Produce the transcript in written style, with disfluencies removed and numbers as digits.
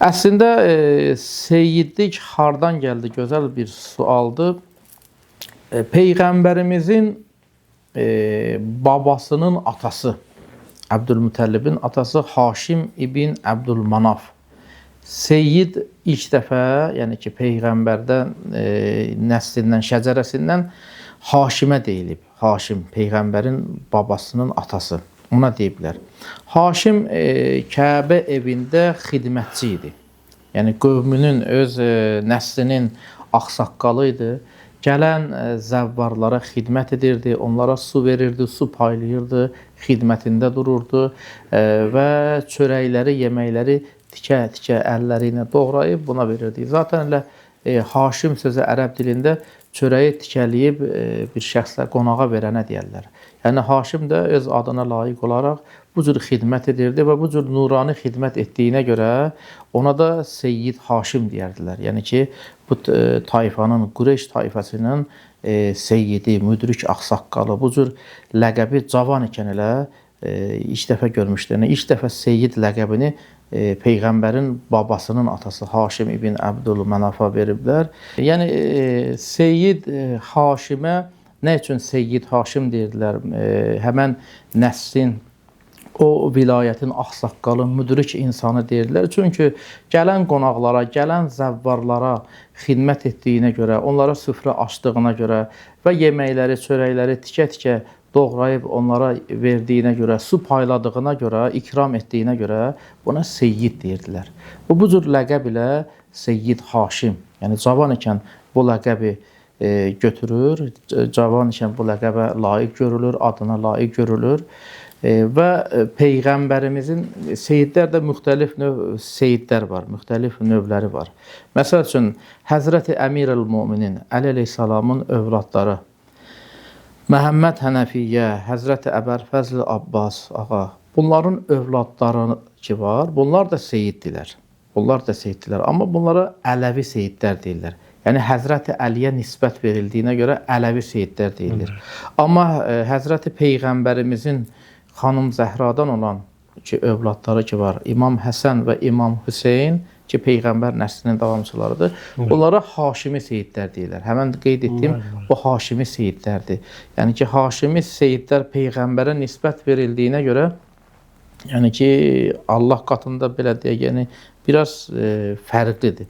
Əslində seyidlik hardan gəldi? Gözəl bir sualdır. Peyğəmbərimizin babasının atası, Əbdülmütəllibin atası Haşim ibn Əbdülmanaf. Seyyid ilk dəfə, yəni ki, Peyğəmbərdən, nəslindən, şəcərəsindən Haşimə deyilib. Haşim, Peyğəmbərin babasının atası. Ona deyiblər. Haşim Kəbə evində xidmətçi idi. Yəni, qövmünün, öz nəslinin ağsaqqalı idi. Gələn zəvvarlara xidmət edirdi, onlara su verirdi, su paylayırdı, xidmətində dururdu və çörəkləri, yeməkləri tikə-tikə əlləri ilə doğrayıb buna verirdi. Zaten elə Haşim sözü ərəb dilində çörəyi tikələyib bir şəxslə qonağa verənə deyərlər. Yəni, Haşim də öz adına layiq olaraq bu cür xidmət edirdi və bu cür nurani xidmət etdiyinə görə ona da Seyyid Haşim deyərdilər. Yəni ki, bu tayfanın, Qureyş tayfasının Seyyidi, müdrik ağsaqqalı, bu cür ləqəbi cavan ikən elə ilk dəfə görmüşdür. Yəni, ilk dəfə Seyyid ləqəbini Peyğəmbərin babasının atası Haşim ibn Əbdülmənafa veriblər. Yəni, Seyyid Haşimə nə üçün Seyyid Haşim deyirdilər? Həmən nəslin, o vilayətin ağsaqqalı, müdrik insanı deyirdilər. Çünki gələn qonaqlara, gələn zəvvarlara xidmət etdiyinə görə, onlara süfrə açdığına görə və yeməkləri, çörəkləri tikə-tikə doğrayıb onlara verdiyinə görə, su payladığına görə, ikram etdiyinə görə buna Seyyid deyirdilər. Bu cür ləqəb ilə Seyyid Haşim, yəni cavan ikən bu ləqəbi götürür, cavan ikən bu ləqəbə layiq görülür, adına layiq görülür və Peyğəmbərimizin seyidlər də müxtəlif növ seyidlər var, müxtəlif növləri var. Məsəl üçün, Həzrəti Əmir-əl-Müminin, Əli əleyhissalamın övladları, Məhəmməd Hənəfiyyə, Həzrəti Əbərfəzl Abbas ağa, bunların övladları ki var, bunlar da seyiddirlər. Bunlar da seyiddirlər, amma bunlara Ələvi seyidlər deyirlər. Yəni, Həzrəti Əliyə nisbət verildiyinə görə Ələvi seyidlər deyilir. Amma Həzrəti Peyğəmbərimizin xanım Zəhradan olan ki, övladları ki var, İmam Həsən və İmam Hüseyin ki, Peyğəmbər nəslinin davamçılarıdır. Bunlara Haşimi seyidlər deyirlər. Həmən qeyd etdiyim o Haşimi seyidlərdir. Yəni ki, Haşimi seyidlər Peyğəmbərə nisbət verildiyinə görə, yəni ki, Allah qatında belə deyək, yəni biraz fərqlidir.